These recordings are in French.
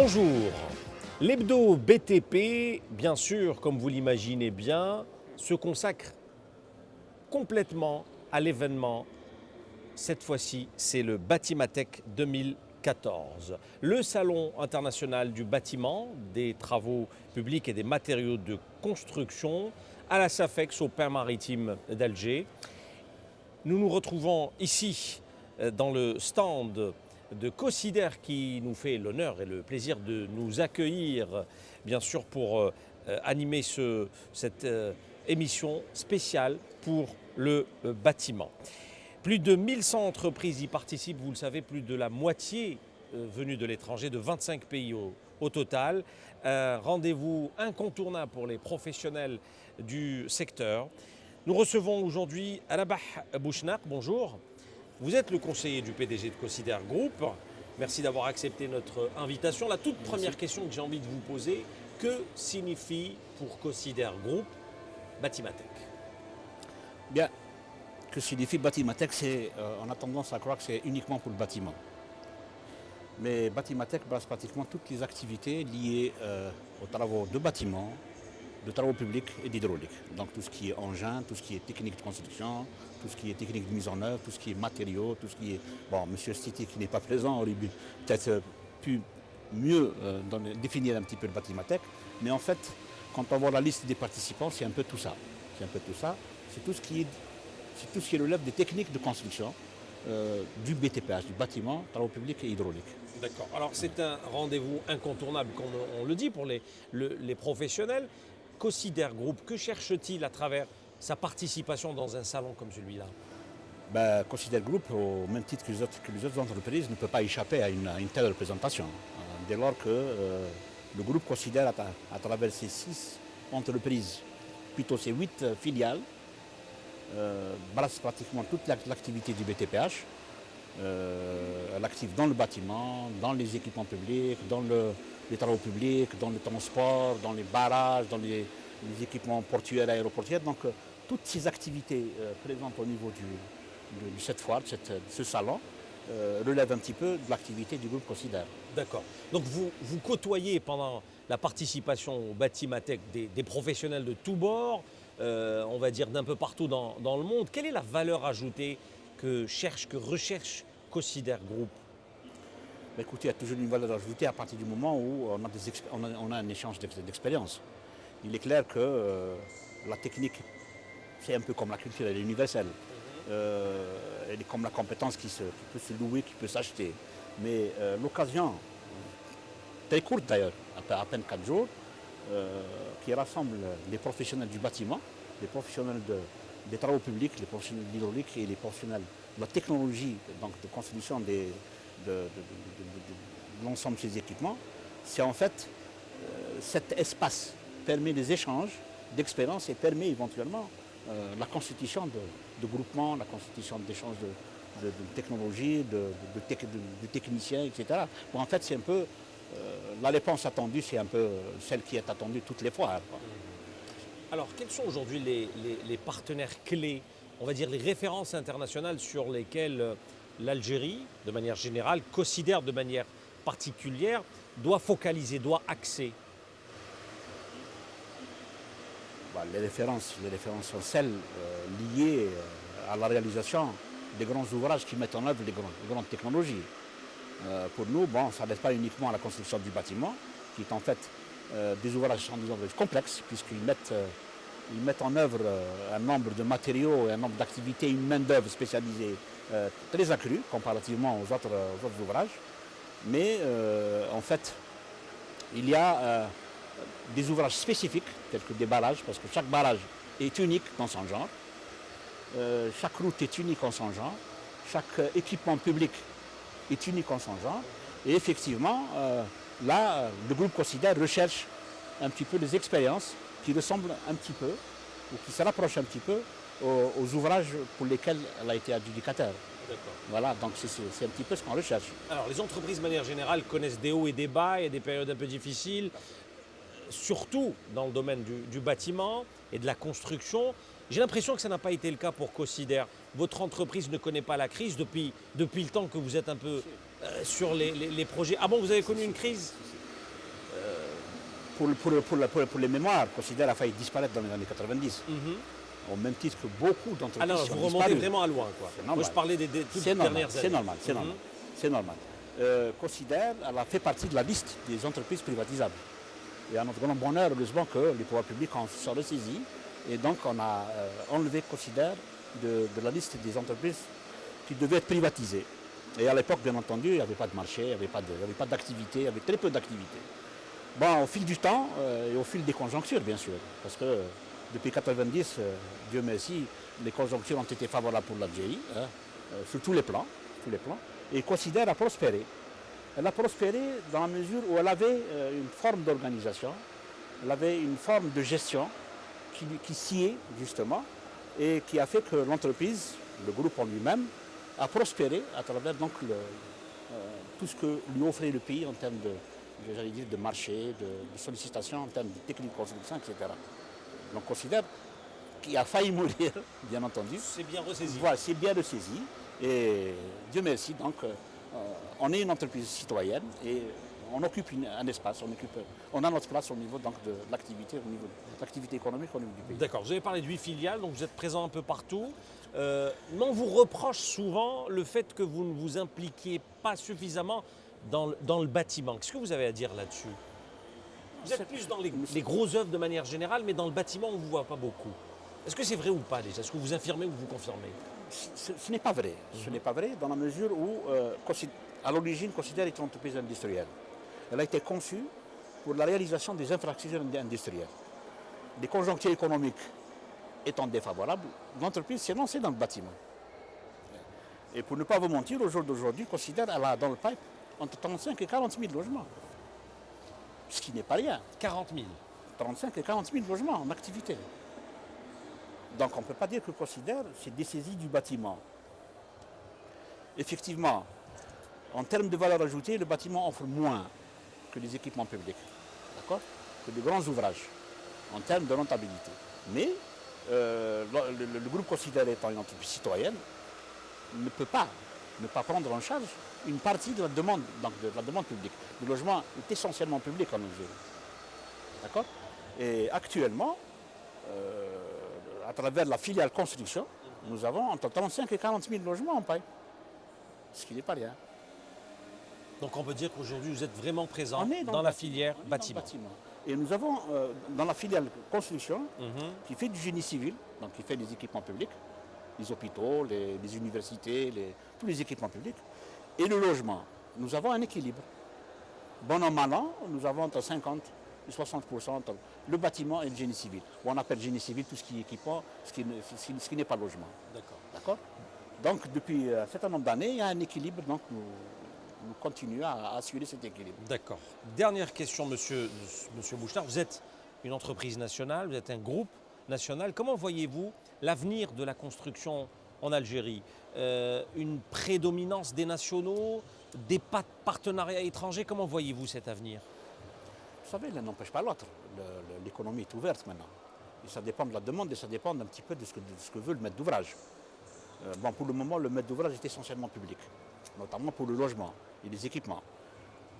Bonjour. L'hebdo BTP, bien sûr, comme vous l'imaginez bien, se consacre complètement à l'événement. Cette fois-ci, c'est le Batimatech 2014, le salon international du bâtiment, des travaux publics et des matériaux de construction à la SAFEX au Pin Maritime d'Alger. Nous nous retrouvons ici dans le stand de Cosider qui nous fait l'honneur et le plaisir de nous accueillir, bien sûr, pour animer cette émission spéciale pour le bâtiment. Plus de 1100 entreprises y participent, vous le savez, plus de la moitié venues de l'étranger, de 25 pays au total. Un rendez-vous incontournable pour les professionnels du secteur. Nous recevons aujourd'hui Rabah Bouchnak, bonjour. Vous êtes le conseiller du PDG de Cosider Group. Merci d'avoir accepté notre invitation. La toute première question que j'ai envie de vous poser, que signifie pour Cosider Group Batimatech? Bien, que signifie Batimatech, on a tendance à croire que c'est uniquement pour le bâtiment. Mais Batimatech base pratiquement toutes les activités liées aux travaux de bâtiment, de travaux publics et d'hydraulique. Donc tout ce qui est engin, tout ce qui est technique de construction, tout ce qui est technique de mise en œuvre, tout ce qui est matériaux, tout ce qui est... Bon, M. Stiti qui n'est pas présent aurait peut-être pu mieux définir un petit peu le Batimatech. Mais en fait, quand on voit la liste des participants, c'est un peu tout ça. C'est un peu tout ça. C'est tout ce qui relève des techniques de construction, du BTPH, du bâtiment, travaux publics et hydraulique. D'accord. Alors c'est un rendez-vous incontournable, comme on le dit, pour les professionnels. Cosider Group, que cherche-t-il à travers sa participation dans un salon comme celui-là? Cosider Group, au même titre que les autres entreprises, ne peut pas échapper à une telle représentation. Dès lors que le groupe Cosider, à travers ses 6 entreprises, plutôt ses 8 filiales, brasse pratiquement toute l'activité du BTPH. Elle active dans le bâtiment, dans les équipements publics, dans les travaux publics, dans le transport, dans les barrages, dans les équipements portuaires et aéroportuaires. Donc toutes ces activités présentes au niveau de cette foire, de ce salon, relèvent un petit peu de l'activité du groupe Cosider. D'accord. Donc vous côtoyez pendant la participation au Batimatech des professionnels de tous bords, on va dire d'un peu partout dans le monde. Quelle est la valeur ajoutée que recherche Cosider Group? Écoutez, il y a toujours une valeur ajoutée à partir du moment où on a un échange d'expérience. Il est clair que la technique, c'est un peu comme la culture, elle est universelle. Elle est comme la compétence qui peut se louer, qui peut s'acheter. Mais l'occasion, très courte d'ailleurs, à peine 4 jours, qui rassemble les professionnels du bâtiment, les professionnels des travaux publics, les professionnels de l'hydraulique et les professionnels de la technologie, donc de construction de l'ensemble de ces équipements, c'est en fait cet espace permet des échanges d'expérience et permet éventuellement la constitution de groupements, la constitution d'échanges de technologies, de techniciens, etc. Bon, en fait, c'est un peu la réponse attendue, c'est un peu celle qui est attendue toutes les fois. Alors, quels sont aujourd'hui les partenaires clés, on va dire les références internationales sur lesquelles l'Algérie, de manière générale, Cosider de manière particulière, doit focaliser, doit axer? Les références sont celles liées à la réalisation des grands ouvrages qui mettent en œuvre les grandes technologies. Pour nous, ça n'est pas uniquement à la construction du bâtiment, qui est en fait des ouvrages complexes, puisqu'ils mettent en œuvre un nombre de matériaux et un nombre d'activités, une main-d'œuvre spécialisée très accrue comparativement aux autres ouvrages. Mais en fait, il y a des ouvrages spécifiques, tels que des barrages, parce que chaque barrage est unique dans son genre. Chaque route est unique en son genre. Chaque équipement public est unique en son genre. Et effectivement, là, le groupe Cosider recherche un petit peu des expériences qui ressemblent un petit peu, ou qui se rapprochent un petit peu aux ouvrages pour lesquels elle a été adjudicataire. D'accord. Voilà, donc c'est un petit peu ce qu'on recherche. Alors, les entreprises, de manière générale, connaissent des hauts et des bas et des périodes un peu difficiles, surtout dans le domaine du bâtiment et de la construction. J'ai l'impression que ça n'a pas été le cas pour Cosider. Votre entreprise ne connaît pas la crise depuis le temps que vous êtes un peu sur les projets. Ah bon, vous avez connu une crise? Pour les mémoires, Considère a failli disparaître dans les années 90. Au même titre que beaucoup d'entreprises. Alors, vous remontez vraiment à loin, quoi. Moi, je parlais des toutes dernières années. C'est normal, c'est normal. Considère, elle a fait partie de la liste des entreprises privatisables. Et à notre grand bonheur, heureusement que les pouvoirs publics en sont ressaisis. Et donc, on a enlevé Considère de la liste des entreprises qui devaient être privatisées. Et à l'époque, bien entendu, il n'y avait pas de marché, il n'y avait pas d'activité, il y avait très peu d'activité. Bon, au fil du temps et au fil des conjonctures, bien sûr, parce que depuis 1990, Dieu merci, les conjonctures ont été favorables pour l'Algérie, sur tous les plans, et Considère a prospéré. Elle a prospéré dans la mesure où elle avait une forme d'organisation, elle avait une forme de gestion qui sciait, justement, et qui a fait que l'entreprise, le groupe en lui-même, a prospéré à travers donc, tout ce que lui offrait le pays en termes de marché, de sollicitation, en termes de technique de construction, etc. Donc Considère qui a failli mourir, bien entendu. C'est bien ressaisi. Voilà, c'est bien ressaisi. Et Dieu merci, donc on est une entreprise citoyenne et on occupe un espace, on a notre place au niveau donc, de l'activité, au niveau de l'activité économique au niveau du pays. D'accord, vous avez parlé de 8 filiales, donc vous êtes présent un peu partout. Mais on vous reproche souvent le fait que vous ne vous impliquiez pas suffisamment dans le bâtiment. Qu'est-ce que vous avez à dire là-dessus? Vous êtes plus dans les grosses œuvres de manière générale, mais dans le bâtiment, on ne vous voit pas beaucoup. Est-ce que c'est vrai ou pas déjà? Est-ce que vous affirmez ou vous confirmez? Ce n'est pas vrai. Ce n'est pas vrai dans la mesure où, à l'origine, Considère est une entreprise industrielle. Elle a été conçue pour la réalisation des infrastructures industrielles. Les conjonctures économiques étant défavorables, l'entreprise s'est lancée dans le bâtiment. Et pour ne pas vous mentir, au jour d'aujourd'hui, Considère elle a dans le pipe entre 35 et 40 000 logements. Ce qui n'est pas rien. 40 000. 35 et 40 000 logements en activité. Donc on ne peut pas dire que Considère s'est dessaisi du bâtiment. Effectivement, en termes de valeur ajoutée, le bâtiment offre moins que les équipements publics, d'accord, que de grands ouvrages, en termes de rentabilité. Mais le groupe Considère étant une entreprise citoyenne ne peut pas ne pas prendre en charge une partie de la demande, donc de la demande publique. Le logement est essentiellement public en Algérie. D'accord? Et actuellement, à travers la filiale construction, nous avons entre 35 et 40 000 logements en paille. Ce qui n'est pas rien. Donc on peut dire qu'aujourd'hui vous êtes vraiment présent dans la filière bâtiment. Et nous avons dans la filiale construction qui fait du génie civil, donc qui fait des équipements publics, les hôpitaux, les universités, tous les équipements publics, et le logement. Nous avons un équilibre. Bon an, mal an, nous avons entre 50 et 60% entre le bâtiment et le génie civil. On appelle génie civil tout ce qui est équipement, ce qui n'est pas logement. D'accord. Donc depuis un certain nombre d'années, il y a un équilibre, donc nous continuons à assurer cet équilibre. D'accord. Dernière question, monsieur Bouchnard. Vous êtes une entreprise nationale, vous êtes un groupe national. Comment voyez-vous l'avenir de la construction en Algérie? Une prédominance des nationaux, des partenariats étrangers? Comment voyez-vous cet avenir? Vous savez, l'un n'empêche pas l'autre. L'économie est ouverte maintenant. Et ça dépend de la demande et ça dépend un petit peu de ce que veut le maître d'ouvrage. Bon, pour le moment, le maître d'ouvrage est essentiellement public, notamment pour le logement et les équipements.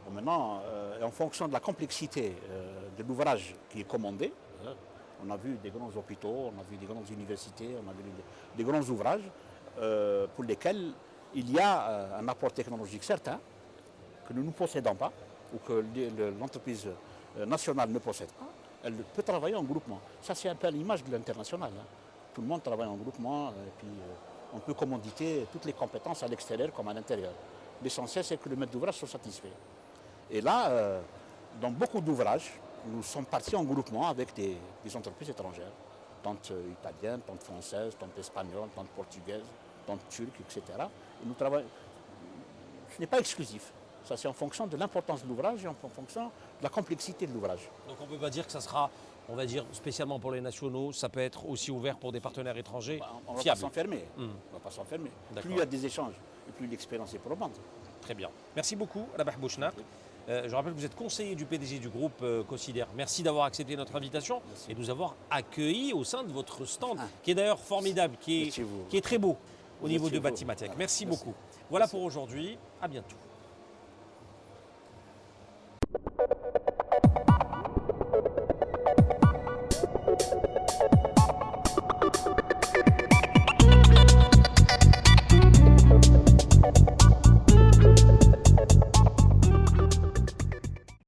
Bon, maintenant, en fonction de la complexité de l'ouvrage qui est commandé, on a vu des grands hôpitaux, on a vu des grandes universités, on a vu des grands ouvrages pour lesquels il y a un apport technologique certain que nous ne possédons pas ou que l'entreprise nationale ne possède pas. Elle peut travailler en groupement. Ça, c'est un peu à l'image de l'international. Tout le monde travaille en groupement et puis on peut commanditer toutes les compétences à l'extérieur comme à l'intérieur. L'essentiel, c'est que le maître d'ouvrage soit satisfait. Et là, dans beaucoup d'ouvrages, nous sommes partis en groupement avec des entreprises étrangères, tant italiennes, tant françaises, tant espagnoles, tant portugaises, tant turques, etc. Et nous travaillons. Ce n'est pas exclusif. Ça, c'est en fonction de l'importance de l'ouvrage et en fonction de la complexité de l'ouvrage. Donc on ne peut pas dire que ça sera, on va dire, spécialement pour les nationaux, ça peut être aussi ouvert pour des partenaires étrangers. On ne va pas s'enfermer. On va pas s'enfermer. Plus il y a des échanges, et plus l'expérience est probante. Très bien. Merci beaucoup, Rabah Bouchnard. Je rappelle que vous êtes conseiller du PDG du groupe Considère. Merci d'avoir accepté notre invitation et de nous avoir accueillis au sein de votre stand, qui est d'ailleurs formidable, qui est très beau au niveau de Batimatech. Merci beaucoup. Voilà pour aujourd'hui. À bientôt.